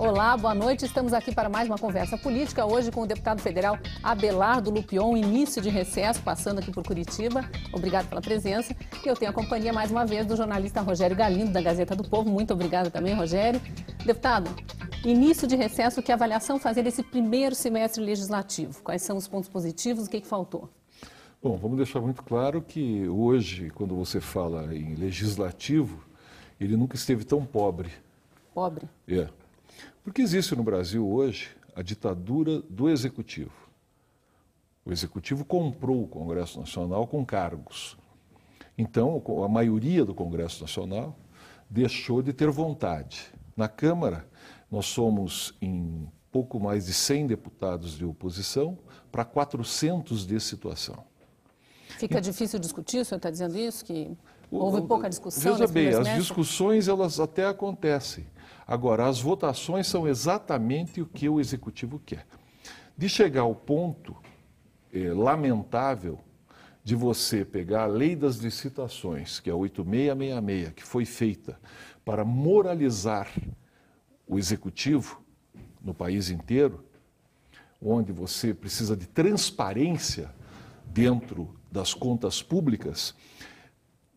Olá, boa noite. Estamos aqui para mais uma conversa política, hoje com o deputado federal Abelardo Lupion, início de recesso, passando aqui por Curitiba. Obrigado pela presença. E eu tenho a companhia, mais uma vez, do jornalista Rogério Galindo, da Gazeta do Povo. Muito obrigada também, Rogério. Deputado, início de recesso, que avaliação fazer desse primeiro semestre legislativo? Quais são os pontos positivos, o que faltou? Bom, vamos deixar muito claro que hoje, quando você fala em legislativo, ele nunca esteve tão pobre. Pobre? É. Porque existe no Brasil hoje a ditadura do Executivo. O Executivo comprou o Congresso Nacional com cargos. Então, a maioria do Congresso Nacional deixou de ter vontade. Na Câmara, nós somos em pouco mais de 100 deputados de oposição para 400 de situação. Fica difícil discutir, o senhor está dizendo isso? Que houve pouca discussão? Veja bem, as discussões elas até acontecem. Agora, as votações são exatamente o que o Executivo quer. De chegar ao ponto lamentável de você pegar a lei das licitações, que é a 8666, que foi feita para moralizar o Executivo no país inteiro, onde você precisa de transparência dentro das contas públicas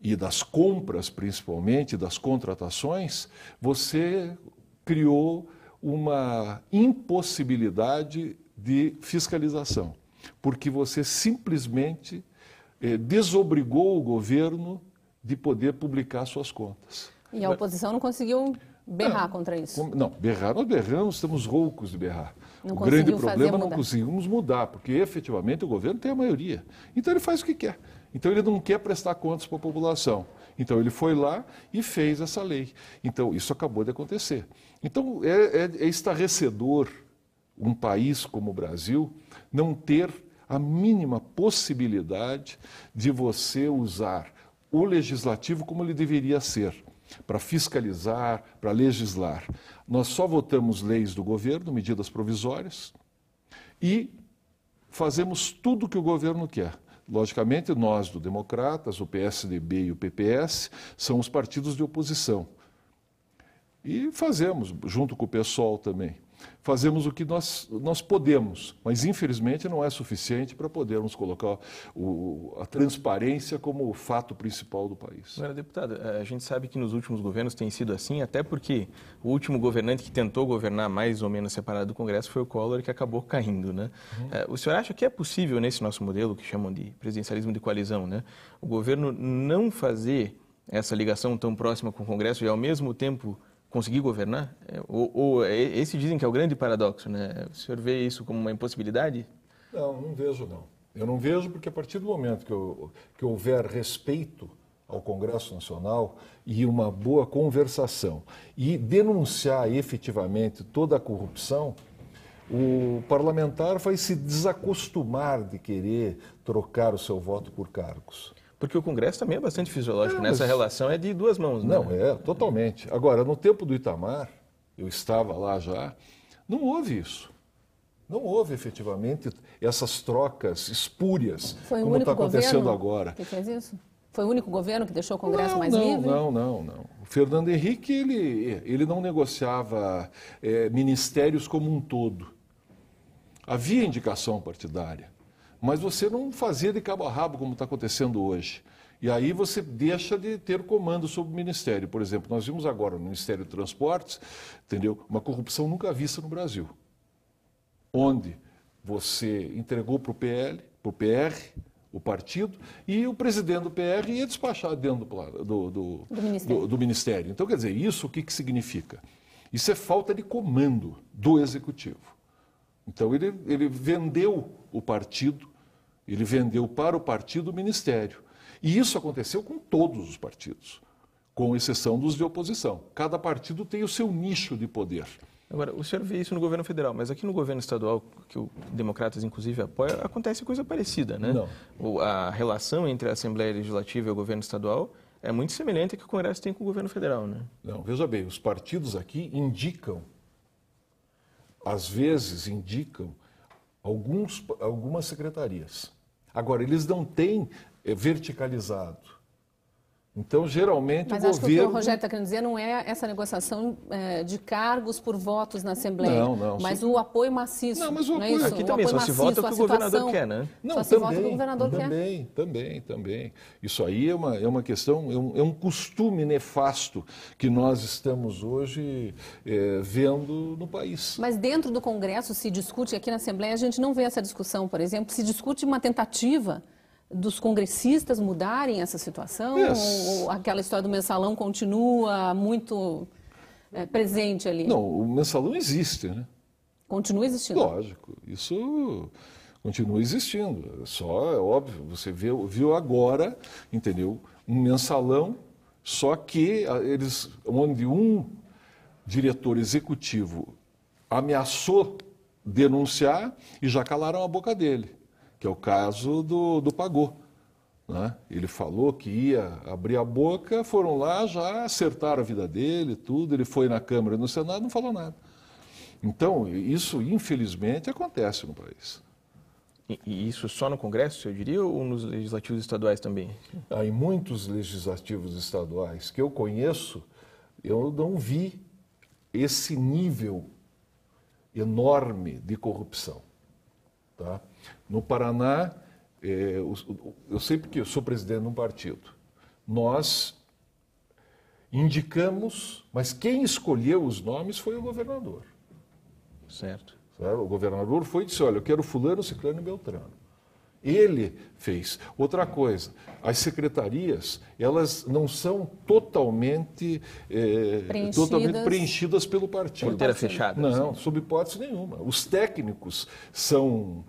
e das compras, principalmente, das contratações, você criou uma impossibilidade de fiscalização, porque você simplesmente desobrigou o governo de poder publicar suas contas. E a oposição não conseguiu berrar contra isso? Não, berrar nós berramos, estamos roucos de berrar. Não o grande conseguiu problema fazer não conseguimos mudar, porque efetivamente o governo tem a maioria. Então ele faz o que quer. Então ele não quer prestar contas para a população. Então ele foi lá e fez essa lei. Então isso acabou de acontecer. Então é estarrecedor um país como o Brasil não ter a mínima possibilidade de você usar o legislativo como ele deveria ser, para fiscalizar, para legislar. Nós só votamos leis do governo, medidas provisórias, e fazemos tudo o que o governo quer. Logicamente, nós do Democratas, o PSDB e o PPS, são os partidos de oposição. E fazemos, junto com o PSOL também, fazemos o que nós podemos, mas infelizmente não é suficiente para podermos colocar a transparência como o fato principal do país. Agora, deputado, a gente sabe que nos últimos governos tem sido assim, até porque o último governante que tentou governar mais ou menos separado do Congresso foi o Collor, que acabou caindo, né? O senhor acha que é possível, nesse nosso modelo, que chamam de presidencialismo de coalizão, né, o governo não fazer essa ligação tão próxima com o Congresso e, ao mesmo tempo, conseguir governar? Esse dizem que é o grande paradoxo, né? O senhor vê isso como uma impossibilidade? Não vejo, não. Eu não vejo porque a partir do momento que houver respeito ao Congresso Nacional e uma boa conversação e denunciar efetivamente toda a corrupção, o parlamentar vai se desacostumar de querer trocar o seu voto por cargos. Porque o Congresso também é bastante fisiológico, nessa relação é de duas mãos, né? Não, totalmente. Agora, no tempo do Itamar, eu estava lá já, não houve isso. Não houve efetivamente essas trocas espúrias, como está acontecendo agora. Que fez isso? Foi o único governo que deixou o Congresso mais livre? Não. O Fernando Henrique, ele não negociava ministérios como um todo. Havia indicação partidária. Mas você não fazia de cabo a rabo como está acontecendo hoje. E aí você deixa de ter comando sobre o Ministério. Por exemplo, nós vimos agora no Ministério de Transportes, entendeu? Uma corrupção nunca vista no Brasil. Onde você entregou para o PL, para o PR, o partido, e o presidente do PR ia despachar dentro do Ministério. Então, quer dizer, isso o que significa? Isso é falta de comando do Executivo. Então, ele vendeu o partido, ele vendeu para o partido o ministério. E isso aconteceu com todos os partidos, com exceção dos de oposição. Cada partido tem o seu nicho de poder. Agora, o senhor vê isso no governo federal, mas aqui no governo estadual, que o Democratas inclusive apoia, acontece coisa parecida, né? Não. A relação entre a Assembleia Legislativa e o governo estadual é muito semelhante à que o Congresso tem com o governo federal, né? Não, veja bem, os partidos aqui às vezes indicam algumas secretarias. Agora, eles não têm verticalizado. Então, geralmente, Mas o acho que o que o governo... Rogério está querendo dizer não é essa negociação de cargos por votos na Assembleia, Não. mas o apoio maciço. Não, mas o não é apoio- isso? Aqui O também apoio só se maciço, vota o a que o governador situação. quer, né? Não, Só se vota o que o governador quer. Também. Isso aí é uma questão, é um costume nefasto que nós estamos hoje vendo no país. Mas dentro do Congresso se discute, aqui na Assembleia a gente não vê essa discussão, por exemplo, se discute uma tentativa dos congressistas mudarem essa situação? Ou aquela história do mensalão continua muito presente ali? Não, o mensalão existe, né? Continua existindo? Lógico, isso continua existindo. Só, é óbvio, você viu agora, entendeu? Um mensalão, só que onde um diretor executivo ameaçou denunciar e já calaram a boca dele, que é o caso do Pagô. Né? Ele falou que ia abrir a boca, foram lá, já acertaram a vida dele, tudo, ele foi na Câmara e no Senado, não falou nada. Então, isso, infelizmente, acontece no país. E isso só no Congresso, eu diria, ou nos legislativos estaduais também? Em muitos legislativos estaduais que eu conheço, eu não vi esse nível enorme de corrupção. Tá? No Paraná, eu sempre que eu sou presidente de um partido, nós indicamos, mas quem escolheu os nomes foi o governador. Certo. O governador foi e disse, olha, eu quero fulano, ciclano e beltrano. Ele fez. Outra coisa, as secretarias, elas não são totalmente preenchidas pelo partido. Porteira fechada. Não, assim. sob hipótese nenhuma. Os técnicos são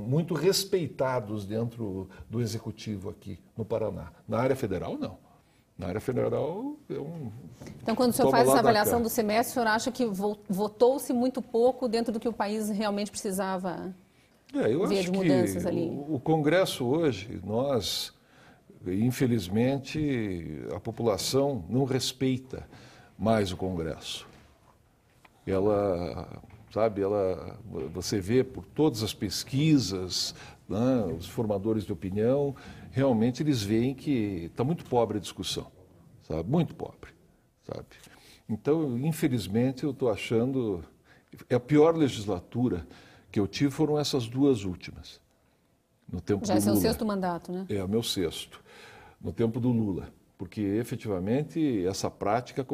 muito respeitados dentro do executivo aqui no Paraná. Na área federal, não. Na área federal, Então, quando o senhor faz essa avaliação do semestre, o senhor acha que votou-se muito pouco dentro do que o país realmente precisava eu ver acho de mudanças que ali? o Congresso hoje, nós, infelizmente, a população não respeita mais o Congresso. Você vê por todas as pesquisas, né, os formadores de opinião, realmente eles veem que está muito pobre a discussão, sabe? Muito pobre, sabe? Então, infelizmente, eu estou achando... a pior legislatura que eu tive foram essas duas últimas. No tempo Já do é seu Lula. sexto mandato, né? É, o meu sexto. No tempo do Lula. Porque, efetivamente, essa prática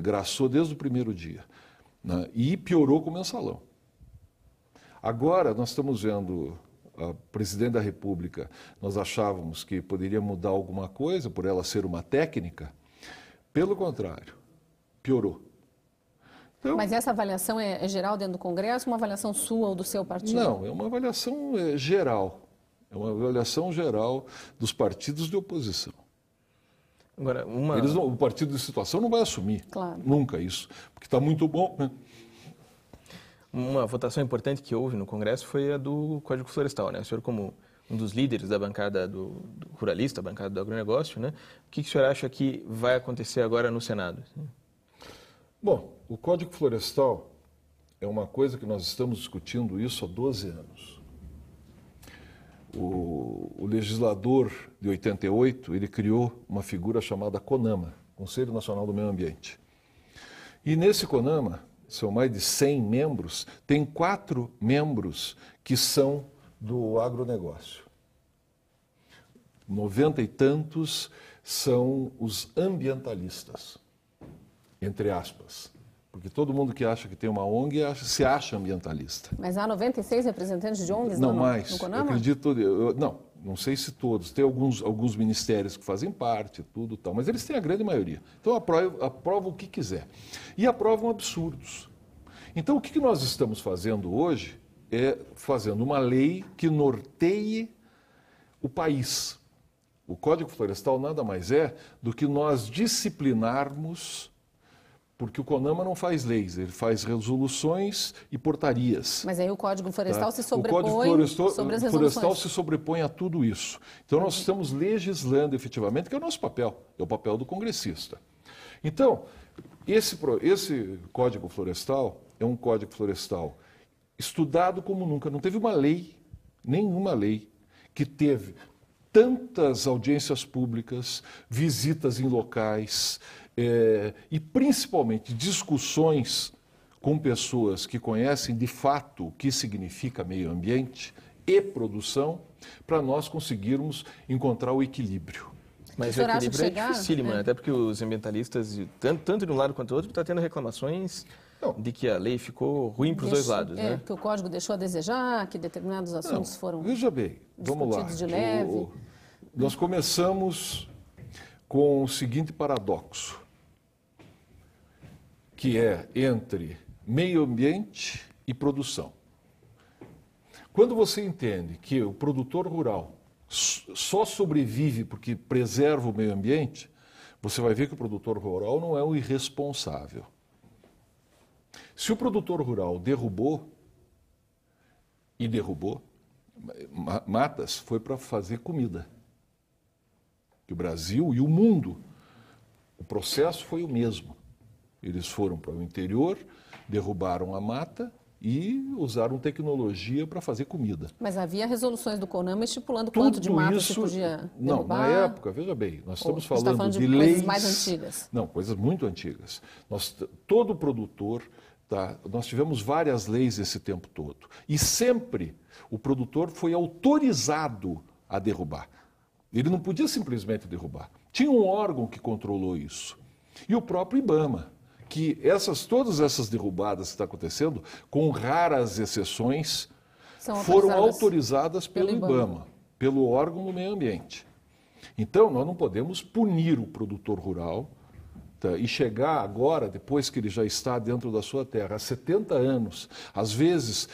graçou desde o primeiro dia. Né? E piorou com o mensalão. Agora, nós estamos vendo a presidente da República, nós achávamos que poderia mudar alguma coisa por ela ser uma técnica. Pelo contrário, piorou. Então, mas essa avaliação é geral dentro do Congresso, uma avaliação sua ou do seu partido? Não, é uma avaliação geral. É uma avaliação geral dos partidos de oposição. Agora, o partido de situação não vai assumir. Claro. Nunca isso. Porque está muito bom, né? Uma votação importante que houve no Congresso foi a do Código Florestal, né? O senhor, como um dos líderes da bancada do ruralista, a bancada do agronegócio, né? O que o senhor acha que vai acontecer agora no Senado? Bom, o Código Florestal é uma coisa que nós estamos discutindo isso há 12 anos. O legislador de 88, ele criou uma figura chamada CONAMA, Conselho Nacional do Meio Ambiente. E nesse CONAMA, são mais de 100 membros, tem 4 membros que são do agronegócio. 90 e tantos são os ambientalistas, entre aspas. Porque todo mundo que acha que tem uma ONG se acha ambientalista. Mas há 96 representantes de ONGs não no mais. CONAMA? Eu acredito, não sei se todos. Tem alguns ministérios que fazem parte, tudo tal, mas eles têm a grande maioria. Então aprovam o que quiser. E aprovam absurdos. Então o que nós estamos fazendo hoje é fazendo uma lei que norteie o país. O Código Florestal nada mais é do que nós disciplinarmos. Porque o CONAMA não faz leis, ele faz resoluções e portarias. Mas aí o Código Florestal se o sobrepõe Código sobre as Florestal resoluções. se sobrepõe a tudo isso. Então nós estamos legislando efetivamente, que é o nosso papel, é o papel do congressista. Então, esse Código Florestal é um Código Florestal estudado como nunca. Não teve uma lei, nenhuma lei, que teve tantas audiências públicas, visitas em locais e principalmente discussões com pessoas que conhecem de fato o que significa meio ambiente e produção, para nós conseguirmos encontrar o equilíbrio. Mas o equilíbrio é dificílimo, né? Até porque os ambientalistas, tanto de um lado quanto do outro, estão tendo reclamações de que a lei ficou ruim para os dois lados, né? Que o código deixou a desejar, que determinados assuntos foram veja bem, vamos lá. de leve. Nós começamos com o seguinte paradoxo, que é entre meio ambiente e produção. Quando você entende que o produtor rural só sobrevive porque preserva o meio ambiente, você vai ver que o produtor rural não é um irresponsável. Se o produtor rural derrubou matas, foi para fazer comida. Que o Brasil e o mundo, o processo foi o mesmo. Eles foram para o interior, derrubaram a mata e usaram tecnologia para fazer comida. Mas havia resoluções do CONAMA estipulando quanto de mata se podia derrubar? Não, na época, veja bem, nós estamos falando de leis... coisas mais antigas. Não, coisas muito antigas. Todo produtor, nós tivemos várias leis esse tempo todo. E sempre o produtor foi autorizado a derrubar. Ele não podia simplesmente derrubar. Tinha um órgão que controlou isso. E o próprio IBAMA, que todas essas derrubadas que estão acontecendo, com raras exceções, foram autorizadas pelo IBAMA, pelo órgão do meio ambiente. Então, nós não podemos punir o produtor rural e chegar agora, depois que ele já está dentro da sua terra, há 70 anos, às vezes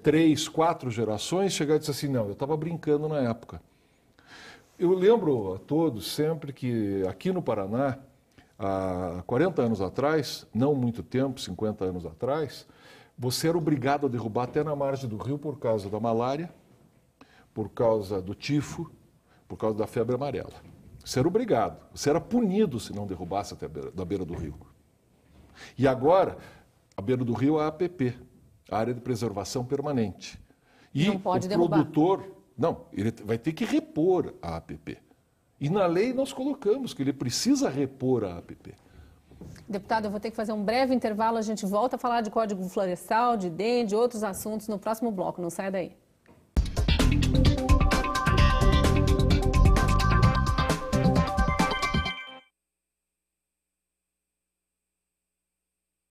3, 4 gerações, chegar e dizer assim, não, eu estava brincando na época. Eu lembro a todos sempre que aqui no Paraná, há 40 anos atrás, não muito tempo, 50 anos atrás, você era obrigado a derrubar até na margem do rio por causa da malária, por causa do tifo, por causa da febre amarela. Você era obrigado, você era punido se não derrubasse até da beira do rio. E agora, a beira do rio é a APP, a Área de Preservação Permanente. E não pode o produtor, não, ele vai ter que repor a APP. E na lei nós colocamos que ele precisa repor a APP. Deputado, eu vou ter que fazer um breve intervalo, a gente volta a falar de Código Florestal, de DEM, de outros assuntos no próximo bloco, não saia daí.